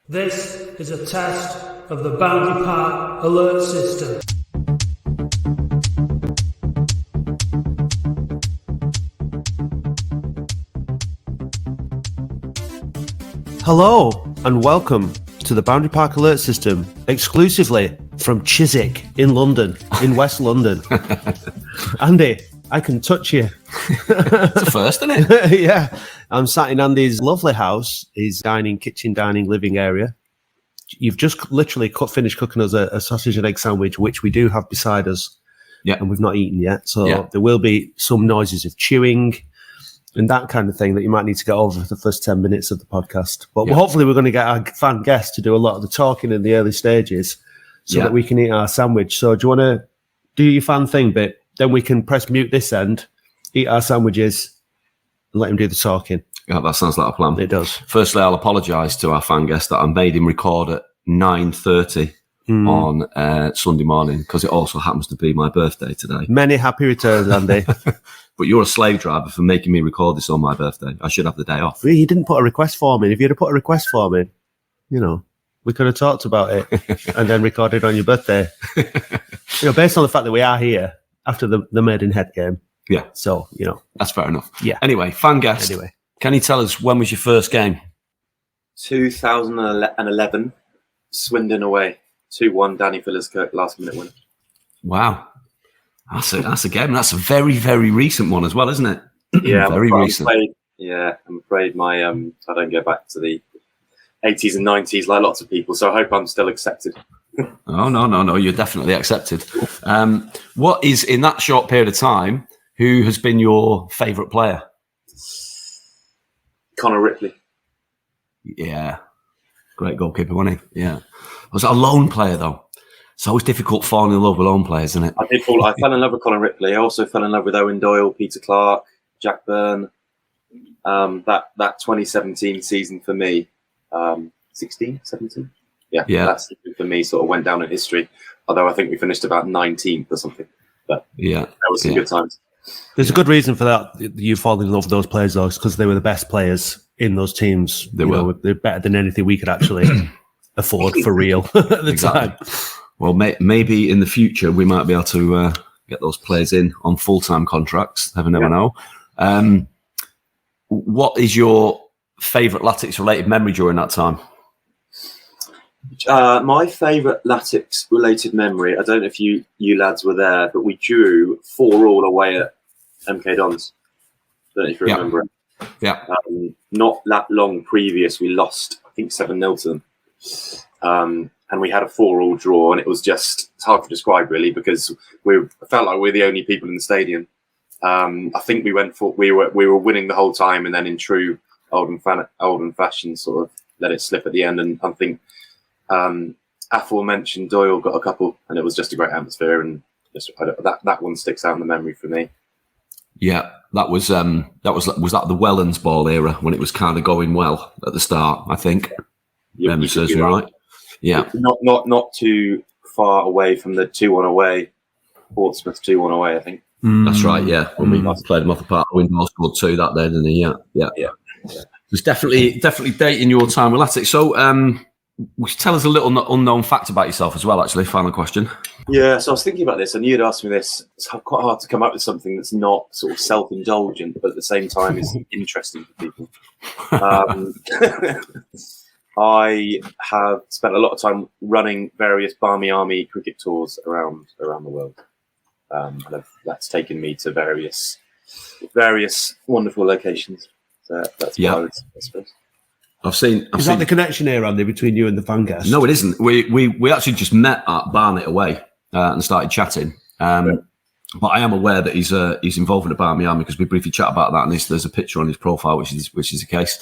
This is a test of the Boundary Park alert system. Hello and welcome to the Boundary Park alert system, exclusively from Chiswick in London, in West London. Andy, I can touch you. It's a first, isn't it? Yeah. I'm sat in Andy's lovely house, his kitchen dining, living area. You've just literally finished cooking us a sausage and egg sandwich, which we do have beside us. Yeah. And we've not eaten yet. So there will be some noises of chewing and that kind of thing that you might need to get over for the first 10 minutes of the podcast. But hopefully we're going to get our fan guest to do a lot of the talking in the early stages so that we can eat our sandwich. So do you want to do your fan thing bit? Then we can press mute this end, eat our sandwiches, and let him do the talking. Yeah, that sounds like a plan. It does. Firstly, I'll apologise to our fan guest that I made him record at 9:30 on Sunday morning because it also happens to be my birthday today. Many happy returns, Andy. But you're a slave driver for making me record this on my birthday. I should have the day off. You didn't put a request form in. If you'd have put a request form in, we could have talked about it and then recorded on your birthday. Based on the fact that we are here after the Maidenhead game. Yeah. So, That's fair enough. Yeah. Anyway, fan guest. Can you tell us when was your first game? 2011, Swindon away. 2-1, Danny Phillips-Kirk, last minute win. Wow. That's a game. That's a very, very recent one as well, isn't it? Yeah, very recent. I'm afraid my I don't go back to the 80s and 90s like lots of people, so I hope I'm still accepted. Oh, no, you're definitely accepted. What is, in that short period of time, who has been your favourite player? Connor Ripley. Yeah. Great goalkeeper, wasn't he? Yeah. Was it a lone player, though? It's always difficult falling in love with lone players, isn't it? I fell in love with Connor Ripley. I also fell in love with Owen Doyle, Peter Clark, Jack Byrne. That 2017 season for me, 16, 17? Yeah, that's for me sort of went down in history. Although I think we finished about 19th or something. But that was some good times. There's a good reason for that. You falling in love with those players, though, because they were the best players in those teams. They're better than anything we could actually afford for real at the time. Well, maybe in the future we might be able to get those players in on full-time contracts. Never know. What is your favourite Latics-related memory during that time? My favourite Latics-related memory, I don't know if you lads were there, but we drew 4-4 away at MK Dons. I don't know if you remember it. Yeah. Not that long previous, we lost, I think, 7-0 to them. And we had a 4-4 draw, and it's hard to describe, really, because I felt like we were the only people in the stadium. I think we were winning the whole time, and then in true Oldham fashion, sort of let it slip at the end. And I think aforementioned Doyle got a couple, and it was just a great atmosphere, and that one sticks out in the memory for me. Yeah, that was that the Wellens ball era when it was kind of going well at the start. I think. Memory serves me right. Yeah, not too far away from the 2-1 away, Portsmouth 2-1 away. I think that's right. Yeah, when we played them off the park, Windmill scored 2 that day, didn't he? Yeah. It's definitely dating your time with Latics. So, tell us a little unknown fact about yourself as well. Actually, final question. Yeah, so I was thinking about this, and you'd asked me this. It's quite hard to come up with something that's not sort of self-indulgent, but at the same time is interesting for people. I have spent a lot of time running various Barmy Army cricket tours around the world. And that's taken me to various wonderful locations. So that's what I suppose. I've seen that the connection here, Andy, between you and the fan guest? No, it isn't. We actually just met at Barnet away and started chatting. But I am aware that he's involved in the Barmy Army because we briefly chat about that, and there's a picture on his profile, which is the case.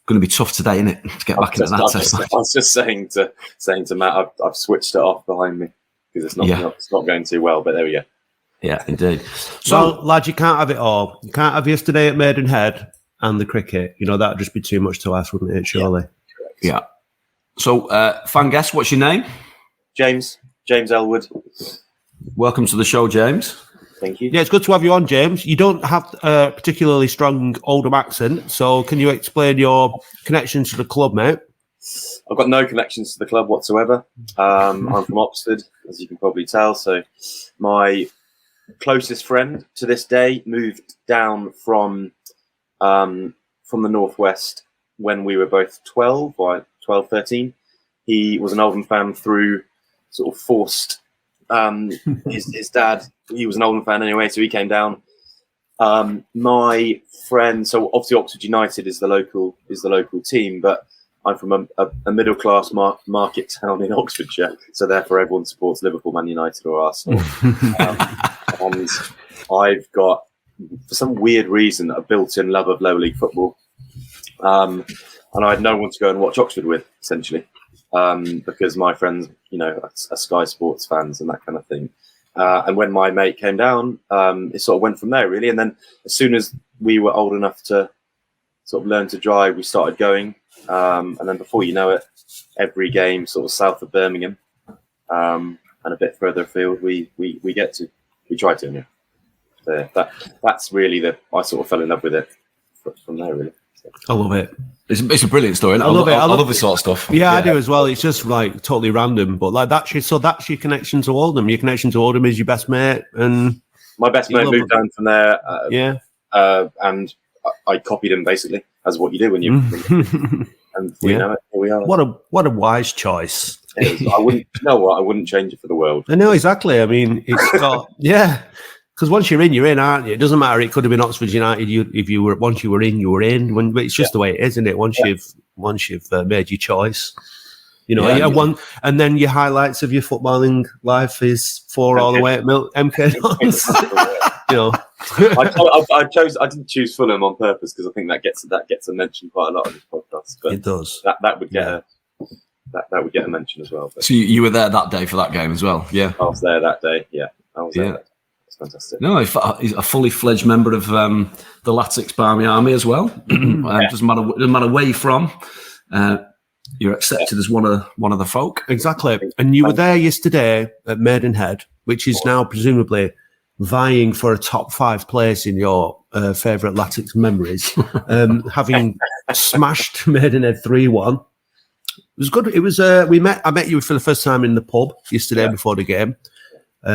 Going to be tough today, isn't it, to get back into that test match? I was just saying to Matt, I've switched it off behind me because it's not going too well. But there we go. Yeah, indeed. So, lad, you can't have it all. You can't have yesterday at Maidenhead and the cricket. That would just be too much to ask, wouldn't it? Surely. Yeah. So, fan guest, what's your name? James Elwood. Welcome to the show, James. Thank you. Yeah, it's good to have you on, James. You don't have a particularly strong Oldham accent, so can you explain your connection to the club, mate? I've got no connections to the club whatsoever. I'm from Oxford, as you can probably tell. So my closest friend to this day moved down from the northwest when we were both 12, 13. He was an Oldham fan through sort of forced. His dad, he was an Oldham fan anyway, so he came down. My friend, so obviously Oxford United is the local team, but I'm from a middle class market town in Oxfordshire, so therefore everyone supports Liverpool, Man United, or Arsenal. And I've got, for some weird reason, a built-in love of lower league football, and I had no one to go and watch Oxford with, essentially, because my friends, are Sky Sports fans and that kind of thing. And when my mate came down, it sort of went from there, really. And then as soon as we were old enough to sort of learn to drive, we started going. And then before you know it, every game sort of south of Birmingham and a bit further afield, we try to. Yeah. So that's really I sort of fell in love with it from there, really. I love it. It's a brilliant story. I love this sort of stuff. Yeah, I do as well. It's just like totally random, but like that's your connection to Oldham. Your connection to Oldham is your best mate, and my best mate moved down from there. And I copied him basically, as what you do when you. And here we are. What a wise choice. I wouldn't. You know what? I wouldn't change it for the world. I know exactly. I mean, it's got Because once you're in, aren't you? It doesn't matter. It could have been Oxford United. Once you were in, you were in. It's just the way it is, isn't it? Once you've made your choice, and then your highlights of your footballing life is 4 all the way at MK. I didn't choose Fulham on purpose because I think that gets a mention quite a lot on this podcast. But it does. That would get that would get a mention as well. But. So you were there that day for that game as well? Yeah, I was there that day. Yeah, I was there. Fantastic. No, he's a fully fledged member of the Latics Barmy Army as well. Doesn't matter where you're from, you're accepted as one of the folk. Exactly. And you were there yesterday at Maidenhead, which is now presumably vying for a top 5 place in your favourite Latics memories, having smashed Maidenhead 3-1. It was good. It was. I met you for the first time in the pub yesterday before the game.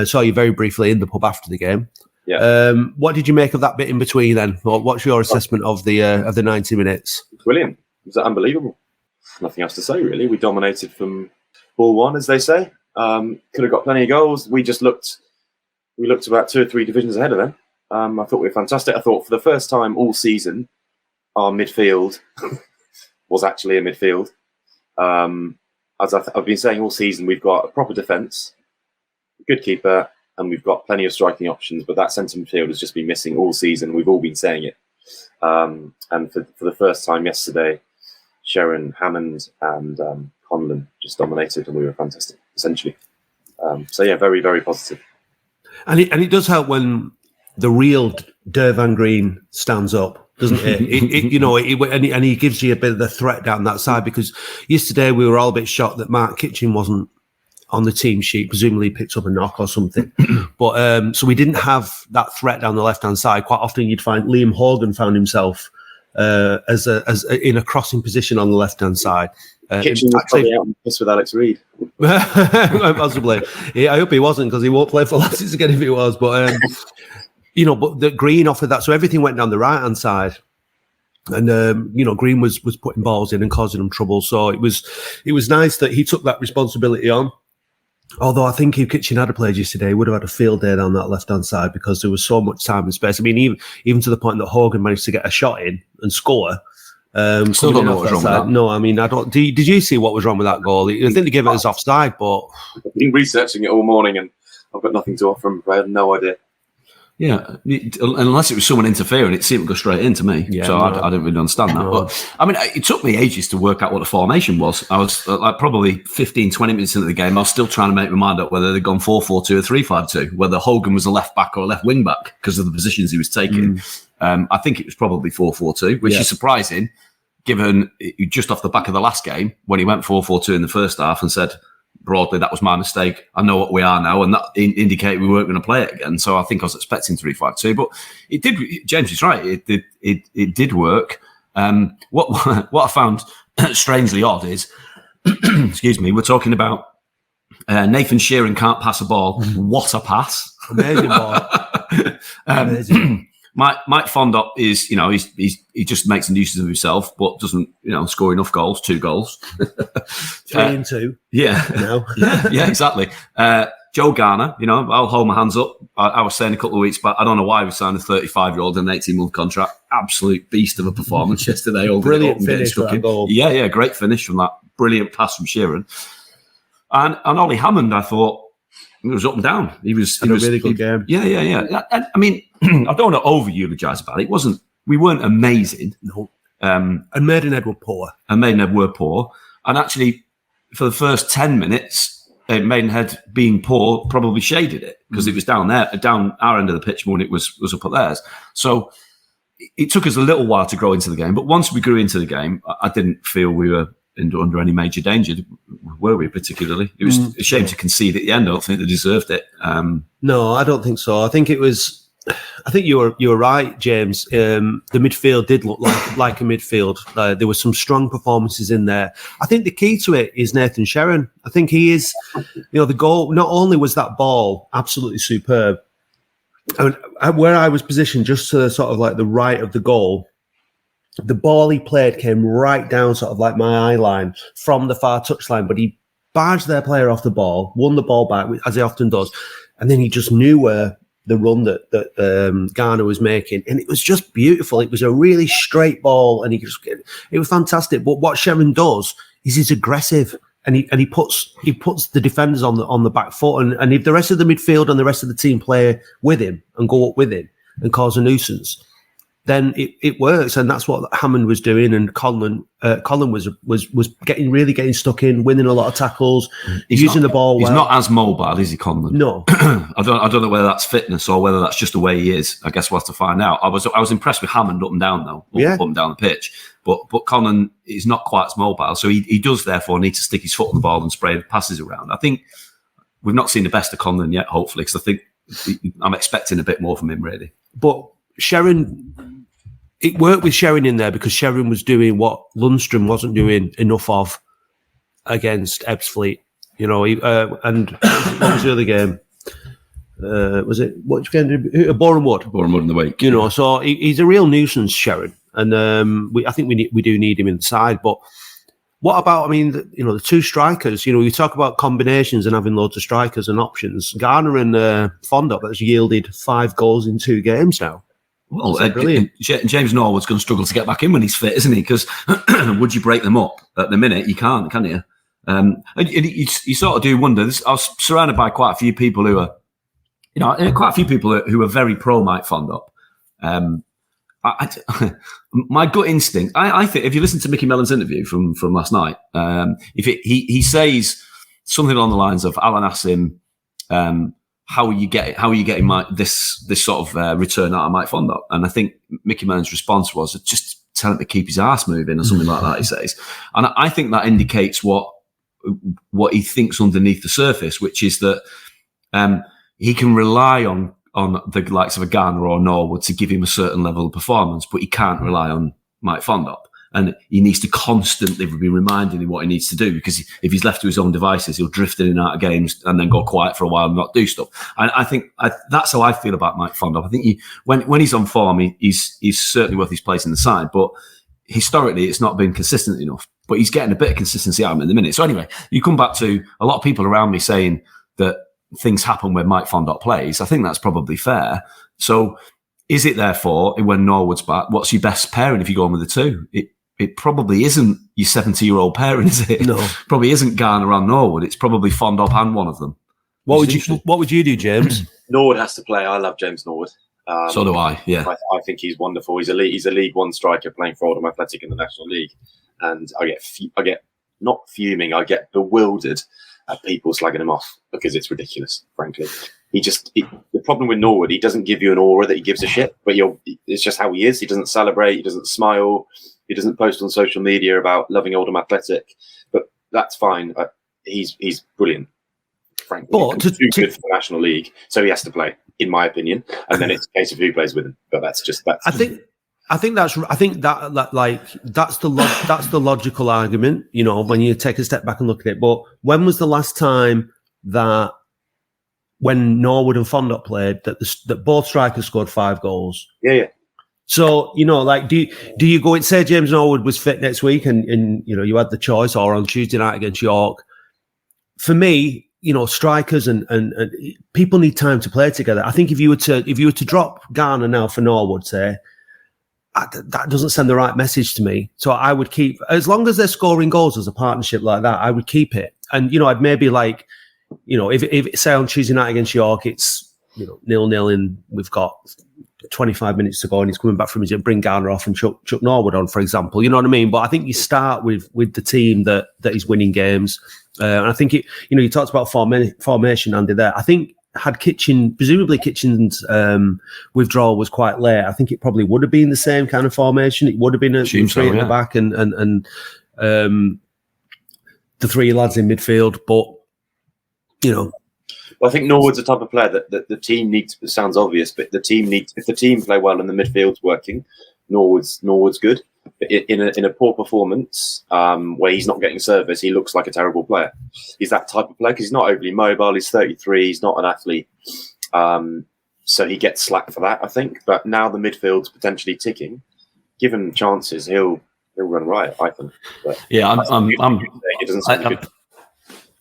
Saw you very briefly in the pub after the game. Yeah. What did you make of that bit in between then? What's your assessment of the 90 minutes? Brilliant. It was unbelievable. Nothing else to say, really. We dominated from ball one, as they say. Could have got plenty of goals. We looked about 2 or 3 divisions ahead of them. I thought we were fantastic. I thought for the first time all season, our midfield was actually a midfield. As I've been saying all season, we've got a proper defence, good keeper, and we've got plenty of striking options, but that centre midfield has just been missing all season. We've all been saying it. And for the first time yesterday, Sheron, Hammond and Conlon just dominated, and we were fantastic, essentially. Very, very positive. And it does help when the real Dervan Green stands up, doesn't it? And he gives you a bit of the threat down that side, because yesterday we were all a bit shocked that Mark Kitchen wasn't on the team sheet. Presumably he picked up a knock or something. But so we didn't have that threat down the left-hand side. Quite often you'd find Liam Horgan found himself as in a crossing position on the left-hand side. Kitchen was probably out on piss with Alex Reid. Possibly. Yeah, I hope he wasn't, because he won't play for Latics again if he was. But, but the Green offered that. So everything went down the right-hand side. And, Green was putting balls in and causing them trouble. So it was nice that he took that responsibility on. Although I think if Kitchen had played yesterday, he would have had a field day down that left-hand side, because there was so much time and space. I mean, even to the point that Horgan managed to get a shot in and score. Still don't know what was wrong with that. No, I mean, I don't. Did you see what was wrong with that goal? I think they gave it as offside, but I've been researching it all morning and I've got nothing to offer him. I had no idea. Yeah, unless it was someone interfering, it seemed to go straight into me. Yeah, so I didn't really understand that. But I mean, it took me ages to work out what the formation was. I was like probably 15, 20 minutes into the game. I was still trying to make my mind up whether they'd gone 4-4-2 or 3-5-2, whether Hogan was a left back or a left wing back because of the positions he was taking. I think it was probably 4-4-2, which is surprising, given just off the back of the last game when he went 4-4-2 in the first half and said, broadly, that was my mistake. I know what we are now, and that indicated we weren't going to play it again. So I think I was expecting 3-5-2, but it did. James is right. It did work. What I found strangely odd is, excuse me, we're talking about Nathan Sheron can't pass a ball. What a pass! Amazing ball. Amazing. Mike Fondop is, he just makes a nuisance of himself, but doesn't, score enough goals. 2 goals, 3 and 2. Yeah, no. yeah, exactly. Joe Garner, I'll hold my hands up. I was saying a couple of weeks back, I don't know why we signed a 35-year-old in an 18-month contract. Absolute beast of a performance yesterday. Brilliant finish for that goal. Yeah, great finish from that. Brilliant pass from Sheron. And Ollie Hammond, I thought, it was up and down. He was a really good game. Yeah. I mean, I don't want to over-eulogise about it. We weren't amazing. No. And Maidenhead were poor. And actually, for the first 10 minutes, Maidenhead being poor probably shaded it because it was down our end of the pitch more than it was up at theirs. So it took us a little while to grow into the game. But once we grew into the game, I didn't feel we were under any major danger, were we particularly? It was a shame to concede at the end. I don't think they deserved it. No, I don't think so. I think you were right, James. The midfield did look like a midfield. There were some strong performances in there. I think the key to it is Nathan Sheron. I think he is, the goal. Not only was that ball absolutely superb, and where I was positioned just to sort of like the right of the goal, the ball he played came right down sort of like my eye line from the far touchline, but he barged their player off the ball, won the ball back, as he often does, and then he just knew where the run that Garner was making, and it was just beautiful. It was a really straight ball, and it was fantastic. But what Sheron does is he's aggressive, and he puts the defenders on the back foot, and if the rest of the midfield and the rest of the team play with him and go up with him and cause a nuisance, then it works, and that's what Hammond was doing. And Colin was getting stuck in, winning a lot of tackles, using the ball well. He's not as mobile, is he, Colin? No. I don't know whether that's fitness or whether that's just the way he is. I guess we'll have to find out. I was impressed with Hammond up and down though, up and down the pitch. But Colin is not quite as mobile, so he does therefore need to stick his foot on the ball and spray the passes around. I think we've not seen the best of Colin yet, hopefully, because I think I'm expecting a bit more from him, really. But Sheron, it worked with Sheron in there because Sheron was doing what Lundstrom wasn't doing enough of against Ebbsfleet. And what was the other game? Was it which game? Boreham Wood. Boreham Wood in the week. So he's a real nuisance, Sheron, and I think we do need him inside. But what about? The 2 strikers. You talk about combinations and having loads of strikers and options. Garner and Fondop has yielded 5 goals in 2 games now. Well, James Norwood's going to struggle to get back in when he's fit, isn't he? Because would you break them up at the minute? You can't, can you? You sort of do wonder. I was surrounded by quite a few people who are, who are very pro Mike Fondop. My gut instinct, I think, if you listen to Mickey Mellon's interview from last night, he says something along the lines of, Alan asked him, how are you getting this sort of return out of Mike Fondop? And I think Mickey Mellon's response was, just tell him to keep his arse moving or something like that, he says. And I think that indicates what he thinks underneath the surface, which is that he can rely on the likes of a Garner or Norwood to give him a certain level of performance, but he can't rely on Mike Fondop. And he needs to constantly be reminding him what he needs to do, because if he's left to his own devices, he'll drift in and out of games and then go quiet for a while and not do stuff. And I think that's how I feel about Mike Fondop. I think when he's on form, he's certainly worth his place in the side. But historically, it's not been consistent enough. But he's getting a bit of consistency out of him in the minute. So anyway, you come back to a lot of people around me saying that things happen when Mike Fondop plays. I think that's probably fair. So is it therefore, when Norwood's back, what's your best pairing if you go on with the 2? It probably isn't your 70-year-old pairing, is it? No. Probably isn't Garner and Norwood. It's probably Fondop and one of them. What would you do, James? Norwood has to play. I love James Norwood. So do I. Yeah, I think he's wonderful. He's a League One striker playing for Oldham Athletic in the National League, and I get not fuming. I get bewildered at people slagging him off because it's ridiculous. Frankly, the problem with Norwood, he doesn't give you an aura that he gives a shit. But it's just how he is. He doesn't celebrate. He doesn't smile. He doesn't post on social media about loving Oldham Athletic, but that's fine. He's brilliant, frankly. But too good for the National League, so he has to play, in my opinion. And then it's a case of who plays with him. But that's. I think that's the logical argument, you know, when you take a step back and look at it. But when was the last time that when Norwood and Fondop played that both strikers scored 5 goals? Yeah. So, you know, like, do you go and say James Norwood was fit next week and you know, you had the choice, or on Tuesday night against York? For me, you know, strikers and people need time to play together. I think if you were to drop Garner now for Norwood, say, that doesn't send the right message to me. So I would keep, as long as they're scoring goals as a partnership like that, I would keep it. And, you know, I'd maybe like, you know, if say on Tuesday night against York, it's, you know, 0-0 and we've got 25 minutes to go and he's coming back from his, bring Garner off and chuck Norwood on, for example. You know what I mean? But I think you start with the team that is winning games. And I think you talked about formation, Andy, there. I think presumably Kitchen's withdrawal was quite late. I think it probably would have been the same kind of formation. It would have been a 3 at the back and the 3 lads in midfield. But, you know. Well, I think Norwood's the type of player that the team needs. It sounds obvious, but the team needs. If the team play well and the midfield's working, Norwood's good. But in a poor performance, where he's not getting service, he looks like a terrible player. He's that type of player because he's not overly mobile. He's 33. He's not an athlete, so he gets slack for that, I think. But now the midfield's potentially ticking. Give him chances, he'll run riot, I think. But yeah, it doesn't sound good.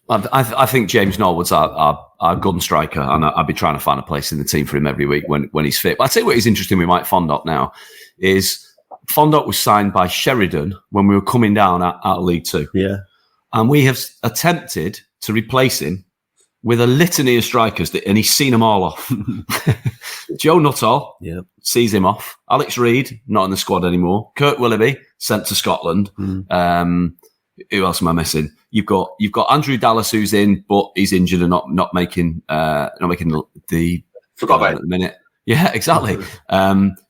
I think James Norwood's our gun striker, and I'd be trying to find a place in the team for him every week when he's fit. But I'll tell you what is interesting with Mike Fondop now is Fondop was signed by Sheridan when we were coming down out of League Two. Yeah. And we have attempted to replace him with a litany of strikers, and he's seen them all off. Joe Nuttall sees him off. Alex Reid, not in the squad anymore. Kurt Willoughby, sent to Scotland. Who else am I missing? You've got Andrew Dallas, who's in, but he's injured and not making the forgot about it at the minute. Yeah, exactly.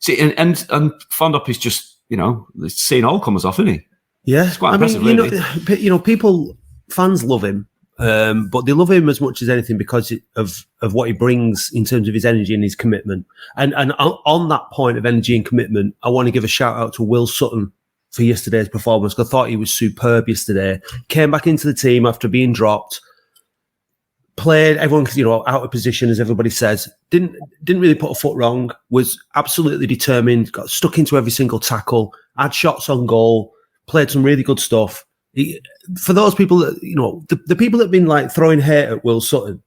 See, and Fondop is just, you know, seeing all comers off, isn't he? Yeah, it's quite impressive, really. You know, fans love him, but they love him as much as anything because of what he brings in terms of his energy and his commitment. And on that point of energy and commitment, I want to give a shout out to Will Sutton for yesterday's performance. I thought he was superb yesterday. Came back into the team after being dropped. Played everyone, you know, out of position, as everybody says. Didn't really put a foot wrong. Was absolutely determined. Got stuck into every single tackle. Had shots on goal. Played some really good stuff. For those people that, you know, the people that have been like throwing hate at Will Sutton,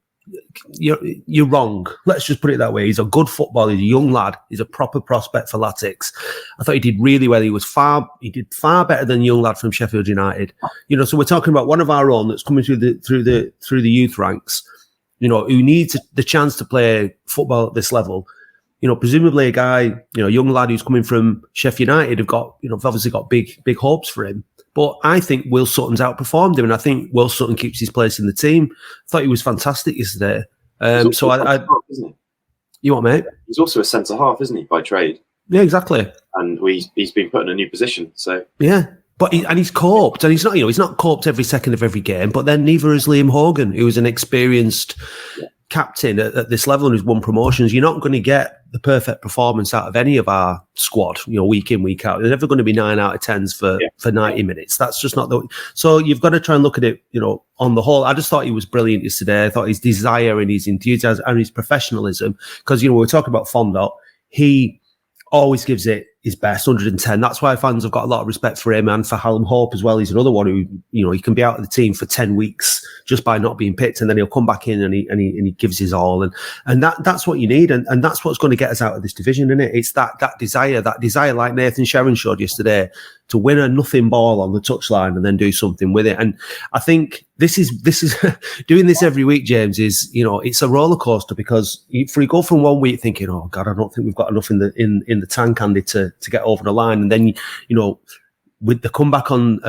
you're wrong. Let's just put it that way. He's a good footballer. He's a young lad. He's a proper prospect for Latics. I thought he did really well. He did far better than the young lad from Sheffield United. You know, so we're talking about one of our own that's coming through the youth ranks, you know, who needs the chance to play football at this level. You know, presumably a guy, you know, a young lad who's coming from Sheffield United have obviously got big hopes for him. But I think Will Sutton's outperformed him, and I think Will Sutton keeps his place in the team. I thought he was fantastic yesterday. So half, isn't he? You what, mate? He's also a centre half, isn't he, by trade? Yeah, exactly. And he's been put in a new position. So yeah, but he's coped, and he's not coped every second of every game. But then neither is Liam Hogan, who is an experienced captain at this level and who's won promotions. You're not going to get the perfect performance out of any of our squad, you know, week in, week out. They're never going to be 9 out of 10s for 90 minutes. That's just not the. So you've got to try and look at it, you know, on the whole. I just thought he was brilliant yesterday. I thought his desire and his enthusiasm and his professionalism, because, you know, we're talking about Fondop, he always gives it his best, 110. That's why fans have got a lot of respect for him and for Hallam Hope as well. He's another one who, you know, he can be out of the team for 10 weeks just by not being picked, and then he'll come back in and he gives his all. And that's what you need, and that's what's going to get us out of this division, isn't it? It's that desire like Nathan Sheron showed yesterday, to win a nothing ball on the touchline and then do something with it. And I think this is doing this every week, James, is, you know, it's a roller coaster, because if we go from one week thinking, oh God, I don't think we've got enough in the tank, Andy, to get over the line, and then, you know, with the comeback on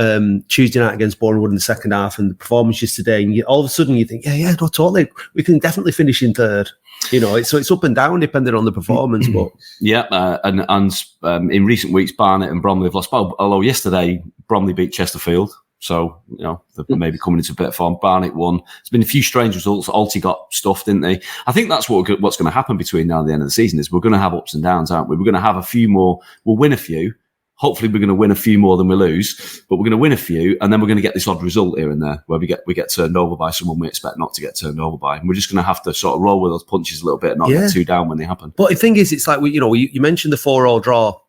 Tuesday night against Bournemouth in the second half and the performance yesterday, and all of a sudden you think, no, totally, we can definitely finish in third. You know, it's up and down depending on the performance. But and in recent weeks, Barnet and Bromley have lost. Although yesterday Bromley beat Chesterfield, So, they're maybe coming into a bit of form. Barnet won. There's been a few strange results. Alty got stuffed, didn't they? I think that's what's going to happen between now and the end of the season is we're going to have ups and downs, aren't we? We're going to have a few more. We'll win a few. Hopefully we're going to win a few more than we lose, but we're going to win a few, and then we're going to get this odd result here and there where we get turned over by someone we expect not to get turned over by. And we're just going to have to sort of roll with those punches a little bit and not get too down when they happen. But the thing is, it's like, you mentioned the 4-4 draw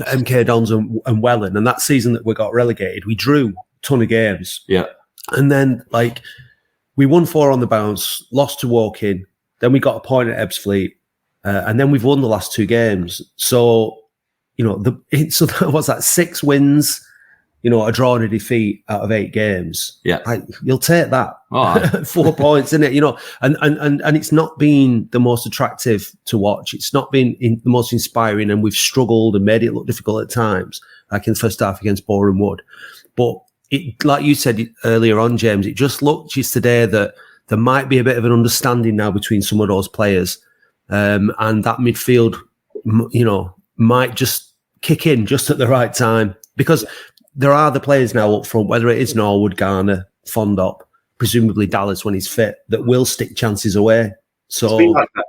at MK Dons and Welland, and that season that we got relegated, we drew a ton of games. Yeah. And then, we won 4 on the bounce, lost to Woking, then we got a point at Ebbsfleet, and then we've won the last 2 games. So, so what's that? 6 wins, a draw and a defeat out of 8 games. Yeah, you'll take that. Oh, 4 points, isn't it? And it's not been the most attractive to watch. It's not been the most inspiring, and we've struggled and made it look difficult at times, like in the first half against Boreham Wood. But it, like you said earlier on, James, it just looked today that there might be a bit of an understanding now between some of those players, and that midfield, might just kick in just at the right time, because there are the players now up front, whether it is Norwood, Garner, Fondop, presumably Dallas when he's fit, that will stick chances away. So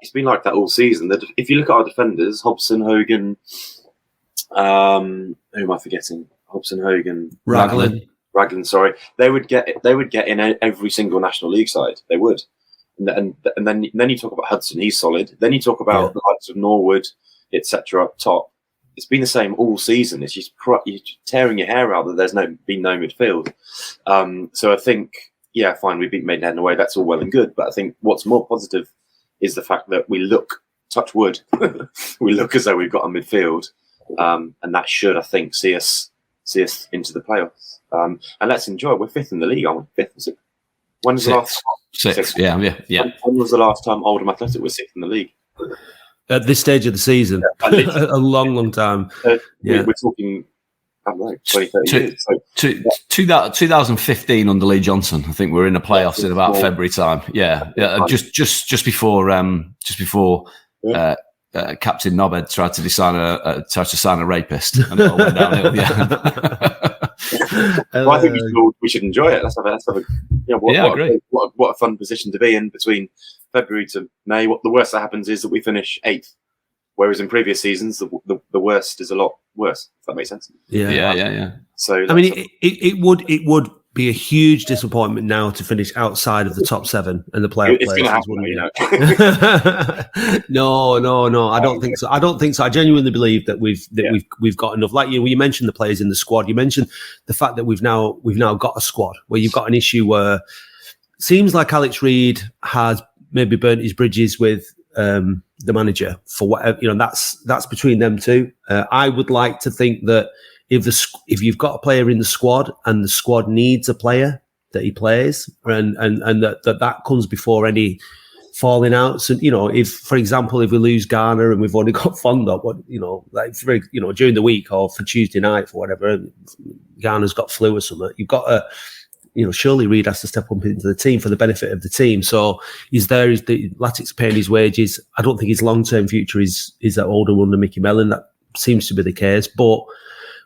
it's been like that all season. That if you look at our defenders, Hobson, Hogan, who am I forgetting? Hobson, Hogan, Raglan. Sorry, they would get in every single National League side. They would, and then you talk about Hudson, he's solid. Then you talk about the likes of Norwood, etc. up top. It's been the same all season. It's just you're tearing your hair out that there's been no midfield. So I think, fine, we beat Maidenhead in a way. That's all well and good. But I think what's more positive is the fact that we look, touch wood, we look as though we've got a midfield, and that should, I think, see us into the playoffs. And let's enjoy. We're 5th in the league, aren't we? 5th or 6th? When was the last? 6th. Yeah. When was the last time Oldham Athletic was 6th in the league? At this stage of the season, a long time. We're talking, I don't know, 20, 30 years. So, 2015 under Lee Johnson. I think we were in the playoffs in about February time. Yeah. Just before Captain Knobhead tried to sign a rapist, and it all went downhill. Well, I think we should enjoy it. Let's have a what a fun position to be in between February to May. What the worst that happens is that we finish 8th, whereas in previous seasons the worst is a lot worse. If that makes sense. Yeah. So I mean, it would be a huge disappointment now to finish outside of the top 7 and the playoff places, wouldn't it? No. I don't think so. I genuinely believe that we've got enough. Like you mentioned the players in the squad. You mentioned the fact that we've now got a squad where you've got an issue where it seems like Alex Reid has maybe burnt his bridges with the manager for whatever, that's between them two. I would like to think that if you've got a player in the squad and the squad needs a player, that he plays, and that comes before any falling outs. And if, for example, if we lose Garner and we've only got Fondop, during the week or for Tuesday night for whatever, Garner's got flu or something, you've got to. Surely Reid has to step up into the team for the benefit of the team. So he's there. He's the Latics paying his wages. I don't think his long-term future is at Oldham under Mickey Mellon. That seems to be the case. But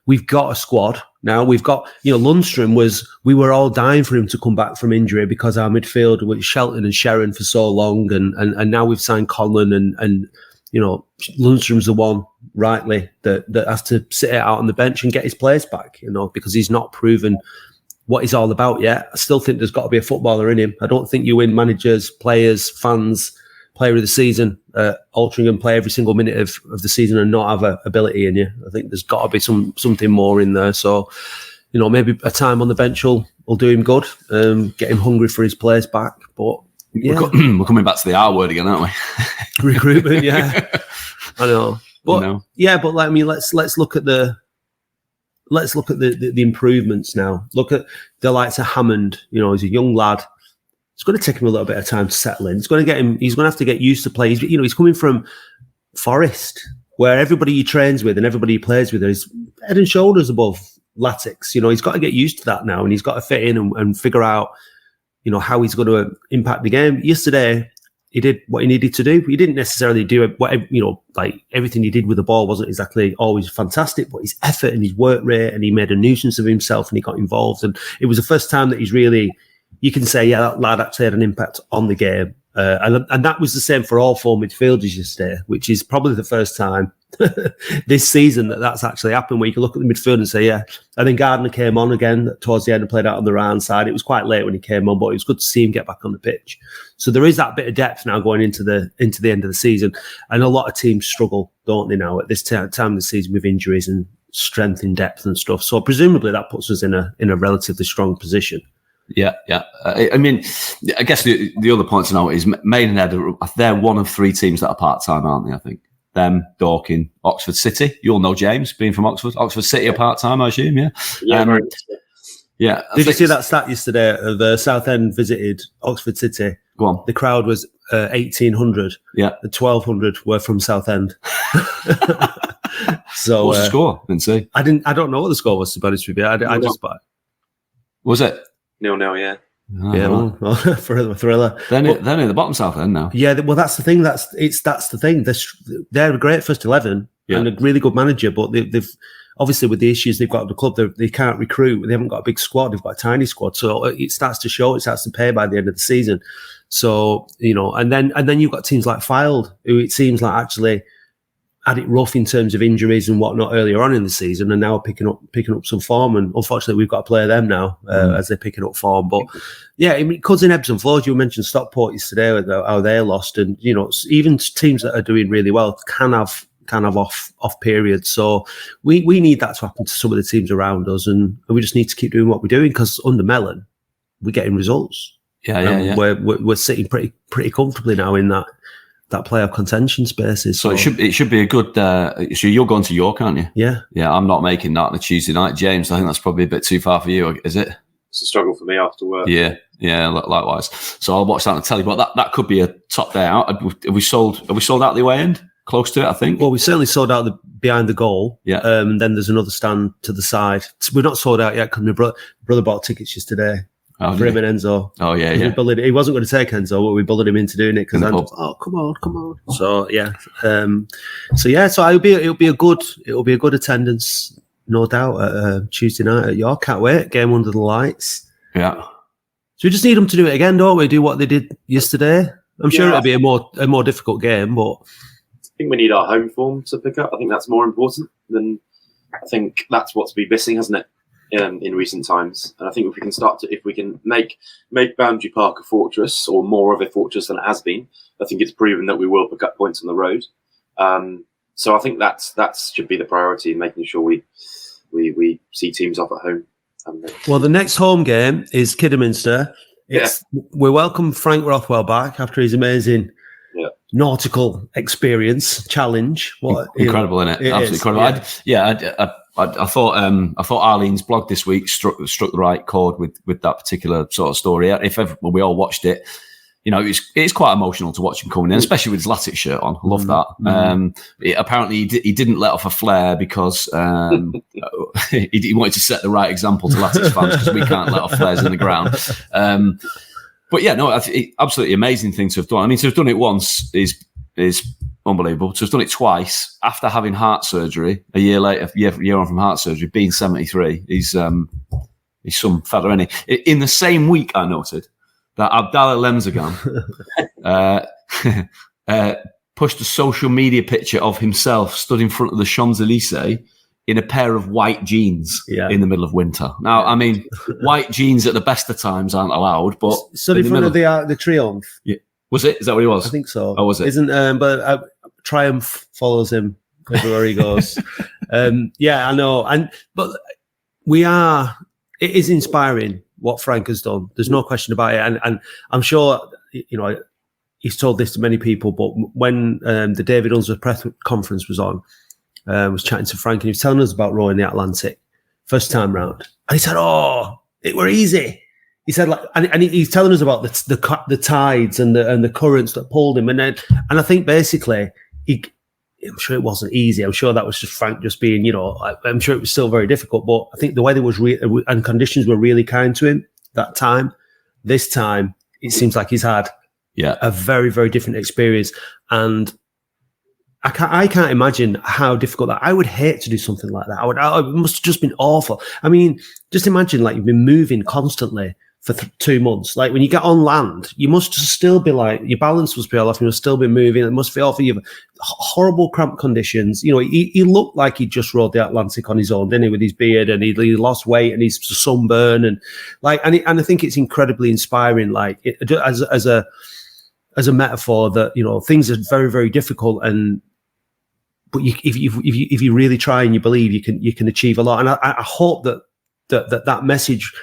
we've got a squad now. We've got, Lundstrom we were all dying for him to come back from injury because our midfield was Shelton and Sheron for so long. And now we've signed Conlon and Lundstrom's the one, rightly, that has to sit out on the bench and get his place back, because he's not proven what he's all about yet. I still think there's got to be a footballer in him. I don't think you win managers, players, fans, player of the season, Altrincham play every single minute of the season and not have a ability in you. I think there's got to be something more in there. So, maybe a time on the bench will do him good, get him hungry for his place back. But yeah. We're coming back to the R word again, aren't we? Recruitment, yeah. I know. But let's look at the improvements now. Look at the likes of Hammond. He's a young lad. It's going to take him a little bit of time to settle in. It's going to get him. He's going to have to get used to play. He's coming from Forest, where everybody he trains with and everybody he plays with is head and shoulders above Latics. He's got to get used to that now, and he's got to fit in and figure out, how he's going to impact the game. Yesterday, he did what he needed to do. He didn't necessarily do it, like everything he did with the ball wasn't exactly always fantastic, but his effort and his work rate, and he made a nuisance of himself and he got involved. And it was the first time that he's really, you can say, yeah, that lad actually had an impact on the game. And that was the same for all four midfielders yesterday, which is probably the first time this season that's actually happened, where you can look at the midfield and say, yeah. And then Gardner came on again towards the end and played out on the right side. It was quite late when he came on, but it was good to see him get back on the pitch. So there is that bit of depth now going into the end of the season. And a lot of teams struggle, don't they, now at this time of the season with injuries and strength in depth and stuff. So presumably that puts us in a relatively strong position. Yeah. I mean, I guess the other point to note is Maidenhead, they're one of three teams that are part-time, aren't they, I think? Them, Dorking, Oxford City. You'll know James, being from Oxford. Oxford City are part-time, I assume, yeah? Yeah. Did you see that stat yesterday of Southend visited Oxford City? Go on. The crowd was 1,800. Yeah. The 1,200 were from Southend. So what was the score? Didn't see. I don't know what the score was, to be honest with you. I just... Was it? 0-0, yeah. Oh, well, for a thriller. They're near the bottom South End now. Yeah, well, that's the thing. That's the thing. They're a great first 11 and a really good manager, but they've obviously, with the issues they've got at the club, they can't recruit. They haven't got a big squad. They've got a tiny squad, so it starts to show. It starts to pay by the end of the season. So and then you've got teams like Fylde, who it seems like actually had it rough in terms of injuries and whatnot earlier on in the season, and now picking up some form. And unfortunately, we've got to play them now as they're picking up form. But yeah, I mean, it comes in ebbs and flows. You mentioned Stockport yesterday, how they lost, and even teams that are doing really well can have off periods. So we need that to happen to some of the teams around us, and we just need to keep doing what we're doing, because under Mellon, we're getting results. Yeah. We're sitting pretty comfortably now in that playoff contention spaces. So it should be a good. So you're going to York, aren't you? Yeah. I'm not making that on a Tuesday night, James. I think that's probably a bit too far for you, is it? It's a struggle for me after work. Yeah, likewise. So I'll watch that on the telly. But that could be a top day out. Have we sold out the away end? Close to it, I think. Well, we certainly sold out behind the goal. Yeah. And then there's another stand to the side. We're not sold out yet because my brother bought tickets yesterday. For him and Enzo. Oh, yeah. He wasn't going to take Enzo, but we bullied him into doing it because Enzo, come on. So yeah, so it'll be a good attendance, no doubt, at Tuesday night at York. Can't wait. Game under the lights. Yeah. So we just need them to do it again, don't we? Do what they did yesterday. I'm sure it'll be a more difficult game, but I think we need our home form to pick up. I think that's more important than. I think that's what's been missing, hasn't it? In recent times, and I think if we can make Boundary Park a fortress, or more of a fortress than it has been, I think it's proven that we will pick up points on the road. So I think that should be the priority, making sure we see teams off at home. Well, the next home game is Kidderminster. We welcome Frank Rothwell back after his amazing nautical experience challenge. Incredible, isn't it? Absolutely incredible. I thought Arlene's blog this week struck the right chord with that particular sort of story. When we all watched it, it's quite emotional to watch him coming in, especially with his Latics shirt on. I love that. Apparently, he didn't let off a flare because he wanted to set the right example to Latics fans, because we can't let off flares in the ground. But yeah, no, absolutely amazing thing to have done. I mean, to have done it once is unbelievable. To have done it twice after having heart surgery a year later, year on from heart surgery, being 73, he's some fella, isn't he? In the same week, I noted that Abdallah Lemzagan pushed a social media picture of himself stood in front of the Champs-Elysees in a pair of white jeans in the middle of winter. Now, I mean, white jeans at the best of times aren't allowed, but stood in front of the Triomphe. Yeah. Was it? Is that what he was? I think so. Oh, was it? Isn't but Triumph follows him everywhere he goes. I know, but it is inspiring what Frank has done. There's no question about it, and I'm sure he's told this to many people. But when the David Unsworth press conference was on, was chatting to Frank, and he was telling us about rowing the Atlantic first time round, and he said, "Oh, it were easy." He said, and he's telling us about the tides and the currents that pulled him, and I think basically I'm sure it wasn't easy. I'm sure that was just Frank just being, I'm sure it was still very difficult, but I think the weather was and conditions were really kind to him that time. This time, it seems like he's had a very, very different experience. And I can't imagine how difficult that. I would hate to do something like that. It must have just been awful. I mean, just imagine like you've been moving constantly for 2 months. Like when you get on land, you must just still be like, your balance must be all off. You must still be moving. It must feel for you. Horrible cramped conditions. You know, he looked like he just rode the Atlantic on his own, didn't he, with his beard, and he lost weight and he's sunburn and like, and I think it's incredibly inspiring. Like as a metaphor that, you know, things are very, very difficult, but if you really try and you believe, you can achieve a lot. And I hope that message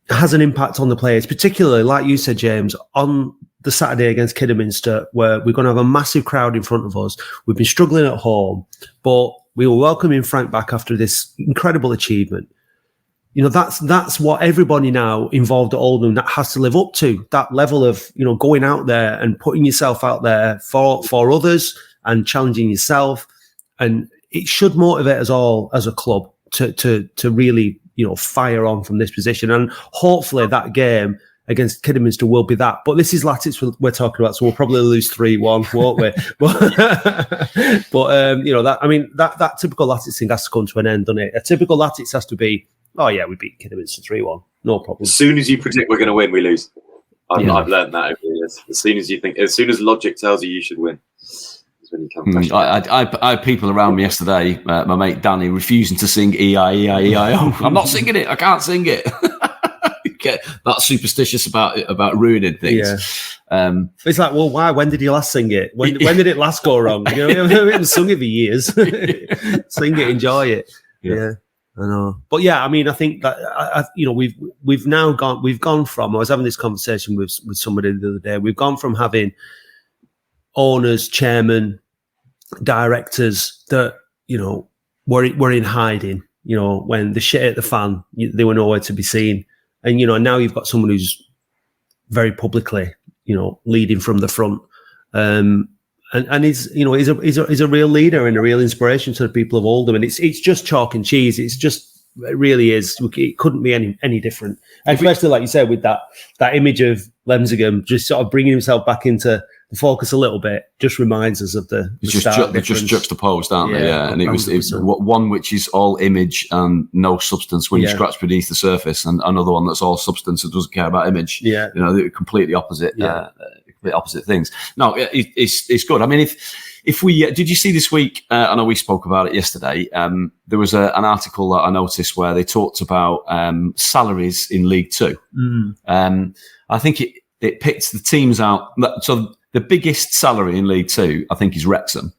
has an impact on the players, particularly, like you said, James, on the Saturday against Kidderminster, where we're going to have a massive crowd in front of us. We've been struggling at home, but we were welcoming Frank back after this incredible achievement. You know, that's what everybody now involved at Oldham that has to live up to, that level of, you know, going out there and putting yourself out there for others and challenging yourself. And it should motivate us all as a club to really, you know, fire on from this position. And hopefully that game against Kidderminster will be that. But this is Latics we're talking about, so we'll probably lose 3-1, won't we? But you know, that typical Latics thing has to come to an end, doesn't it? A typical Latics has to be, oh yeah, we beat Kidderminster 3-1, no problem. As soon as you predict we're going to win, we lose. I've learned that over the years. As soon as logic tells you should win. When you come I had people around me yesterday, my mate Danny, refusing to sing E-I-E-I-E-I-O. I'm not singing it. I can't sing it. Get that superstitious about ruining things. Yeah. It's like, well, why? When did you last sing it? When did it last go wrong? You know, we haven't sung it for years. Sing it, enjoy it. Yeah. I know, but yeah, I mean, I think that you know, we've gone from. I was having this conversation with somebody the other day. We've gone from having owners, chairmen, directors that, you know, were in hiding. You know, when the shit hit the fan, they were nowhere to be seen. And you know, now you've got someone who's very publicly, you know, leading from the front. And he's, you know, he's a real leader and a real inspiration to the people of Oldham. And it's just chalk and cheese. It really is. It couldn't be any different. And especially, like you said, with that image of Lemsingham just sort of bringing himself back into the focus a little bit, just reminds us of they're just juxtaposed, aren't they? Yeah, and it was one which is all image and no substance when you scratch beneath the surface, and another one that's all substance and doesn't care about image. Yeah, you know, they're completely opposite. Opposite things. No, it's good. I mean, if we did you see this week? I know we spoke about it yesterday. There was an article that I noticed where they talked about salaries in League Two. I think it picked the teams out. So the biggest salary in League Two, I think, is Wrexham,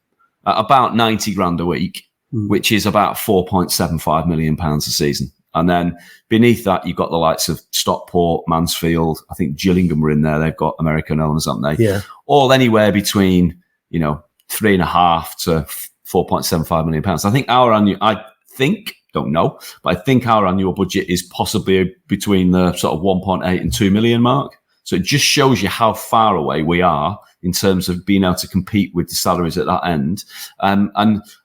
at about 90 grand a week, which is about £4.75 million a season. And then beneath that, you've got the likes of Stockport, Mansfield. I think Gillingham were in there. They've got American owners, haven't they? Yeah. All anywhere between, you know, 3.5 to £4.75 million. I think our annual, don't know, but I think our annual budget is possibly between the sort of 1.8 and 2 million mark. So it just shows you how far away we are in terms of being able to compete with the salaries at that end. And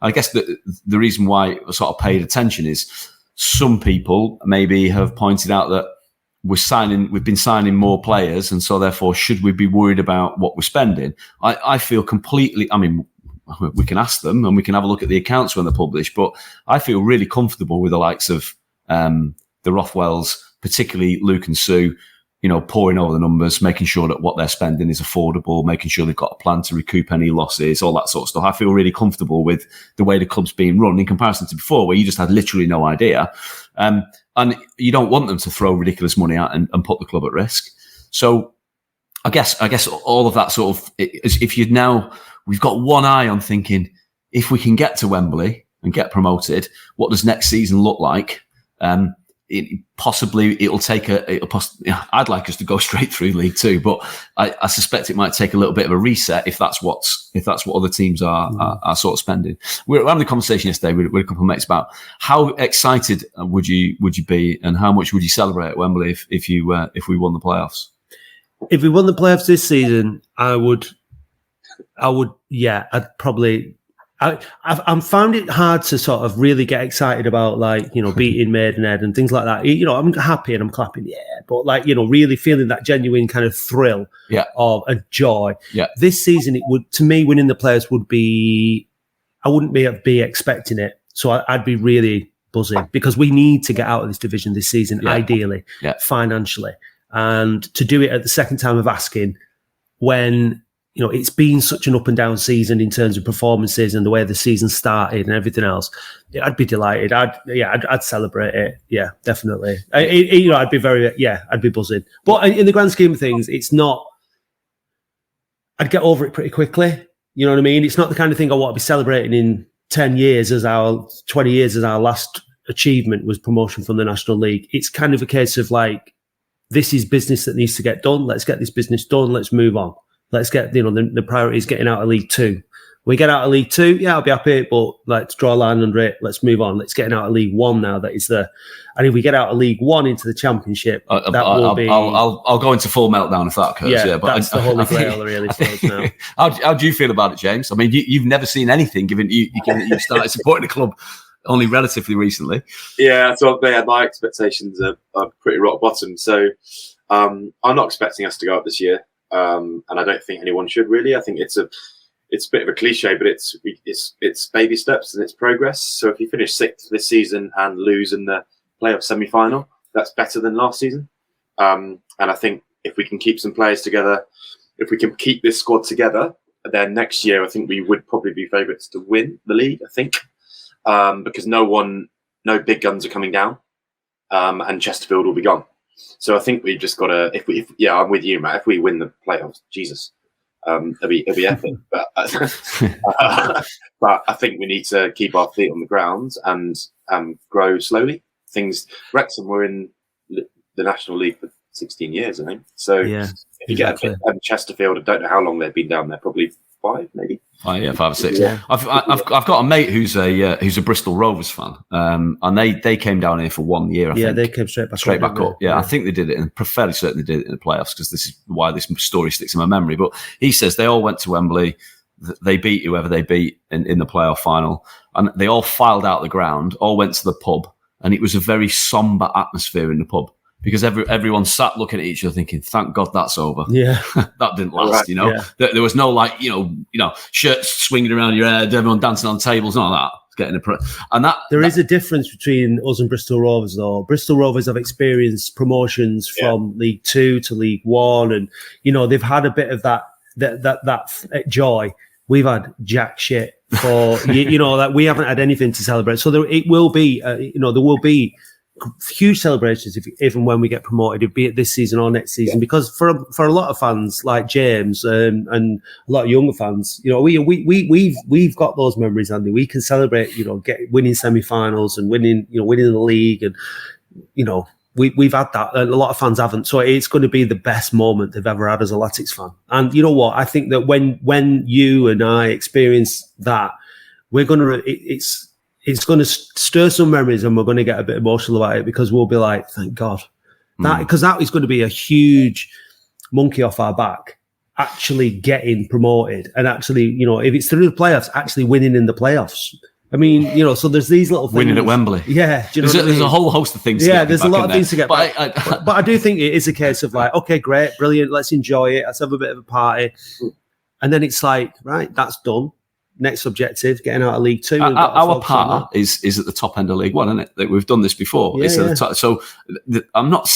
I guess the reason why I sort of paid attention is some people maybe have pointed out that we've been signing more players, and so therefore should we be worried about what we're spending? I feel completely, I mean, we can ask them and we can have a look at the accounts when they're published, but I feel really comfortable with the likes of the Rothwells, particularly Luke and Sue, you know, pouring over the numbers, making sure that what they're spending is affordable, making sure they've got a plan to recoup any losses, all that sort of stuff. I feel really comfortable with the way the club's being run in comparison to before, where you just had literally no idea. And you don't want them to throw ridiculous money out and put the club at risk. So I guess all of that sort of, we've got one eye on thinking, if we can get to Wembley and get promoted, what does next season look like? I'd like us to go straight through League Two, but I suspect it might take a little bit of a reset if that's what other teams are sort of spending. We were having a conversation yesterday with a couple of mates about how excited would you be, and how much would you celebrate at Wembley if we won the playoffs? If we won the playoffs this season, I'd I've found it hard to sort of really get excited about, like, beating Maidenhead and things like that. I'm happy and I'm clapping, but like, really feeling that genuine kind of thrill of a joy. Yeah. This season, it would, to me, winning the players would be, I wouldn't be expecting it. So I'd be really buzzing because we need to get out of this division this season, ideally, financially. And to do it at the second time of asking when, it's been such an up and down season in terms of performances and the way the season started and everything else. I'd be delighted. I'd celebrate it. Yeah, definitely. I'd be I'd be buzzing. But in the grand scheme of things, it's not. I'd get over it pretty quickly. You know what I mean? It's not the kind of thing I want to be celebrating in 10 years 20 years as our last achievement was promotion from the National League. It's kind of a case of like, this is business that needs to get done. Let's get this business done. Let's move on. Let's get, the priority is getting out of League Two. We get out of League Two, I'll be happy, but let's draw a line under it. Let's move on. Let's get out of League One now that is there. And if we get out of League One into the Championship, will be... I'll go into full meltdown if that occurs. Yeah, but that's the holy grail, really, now. How do you feel about it, James? I mean, you've never seen anything, given you started supporting the club only relatively recently. Yeah, so my expectations are pretty rock bottom. So I'm not expecting us to go up this year. And I don't think anyone should really. I think it's a bit of a cliche, but it's baby steps and it's progress. So if you finish 6th this season and lose in the playoff semi-final, that's better than last season. And I think if we can keep some players together, if we can keep this squad together, then next year I think we would probably be favourites to win the league. I think because no big guns are coming down, and Chesterfield will be gone. So I think we've just got to, I'm with you, Matt. If we win the playoffs, Jesus, it'll be epic. But I think we need to keep our feet on the ground and grow slowly. Wrexham were in the National League for 16 years, I think. So if you get a Chesterfield, I don't know how long they've been down there, probably 5, maybe. 5 or 6. Yeah. I've got a mate who's a Bristol Rovers fan, and they came down here for 1 year. I think. They came straight back up. Yeah, I think they did it, and fairly certain they did it in the playoffs because this is why this story sticks in my memory. But he says they all went to Wembley, they beat whoever they beat in the playoff final, and they all filed out the ground, all went to the pub, and it was a very somber atmosphere in the pub. Because everyone sat looking at each other thinking, thank God that's over. Yeah. That didn't last, There was no like, shirts swinging around your head, everyone dancing on tables, none of that. There is a difference between us and Bristol Rovers, though. Bristol Rovers have experienced promotions from League Two to League One, and they've had a bit of that joy. We've had jack shit for that we haven't had anything to celebrate. So there will be, there will be huge celebrations if and when we get promoted, be it this season or next season, because for a lot of fans like James and a lot of younger fans, we've got those memories, Andy. We can celebrate, winning semi-finals and winning the league, and we've had that. And a lot of fans haven't, so it's going to be the best moment they've ever had as a Latics fan. And you know what? I think that when you and I experience that, it's going to stir some memories, and we're going to get a bit emotional about it because we'll be like, thank God. Because that is going to be a huge monkey off our back, actually getting promoted. And actually, if it's through the playoffs, actually winning in the playoffs. I mean, so there's these little things. Winning at Wembley. Yeah. There's a whole host of things. Yeah, there's a lot of things to get back. But I do think it is a case of like, okay, great, brilliant, let's enjoy it. Let's have a bit of a party. And then it's like, right, that's done. Next objective, getting out of League Two. Our part is at the top end of League One, isn't it? We've done this before. So I'm not.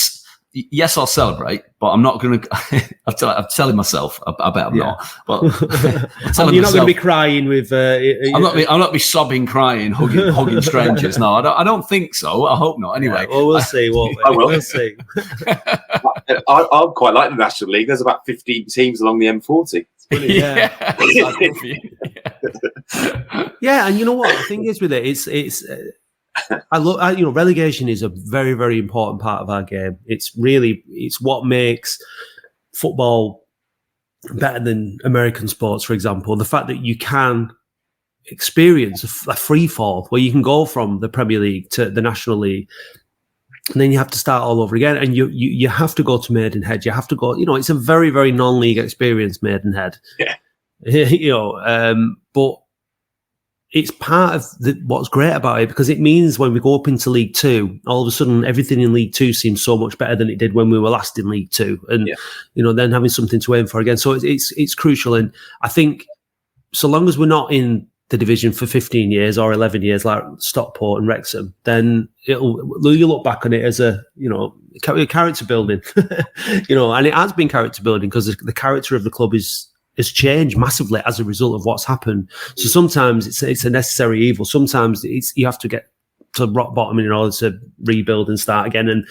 Yes, I'll celebrate, but I'm not going to. I'm telling myself. I bet I'm not. But you're not going to be crying with. I'm not be sobbing, crying, hugging strangers. No, I don't think so. I hope not. Anyway, well, we'll see. We'll see. I quite like the National League. There's about 15 teams along the M40. Yeah, and you know what the thing is with it, relegation is a very, very important part of our game. It's what makes football better than American sports, for example. The fact that you can experience a free fall where you can go from the Premier League to the National League, and then you have to start all over again, and you have to go to Maidenhead. You have to go. It's a very, very non-league experience, Maidenhead. Yeah. But it's part of what's great about it, because it means when we go up into League Two, all of a sudden everything in League Two seems so much better than it did when we were last in League Two, and then having something to aim for again. So it's crucial, and I think so long as we're not in the division for 15 years or 11 years like Stockport and Wrexham, then you look back on it as a character building, and it has been character building because the character of the club has changed massively as a result of what's happened. So sometimes it's a necessary evil. Sometimes you have to get to rock bottom in order to rebuild and start again. And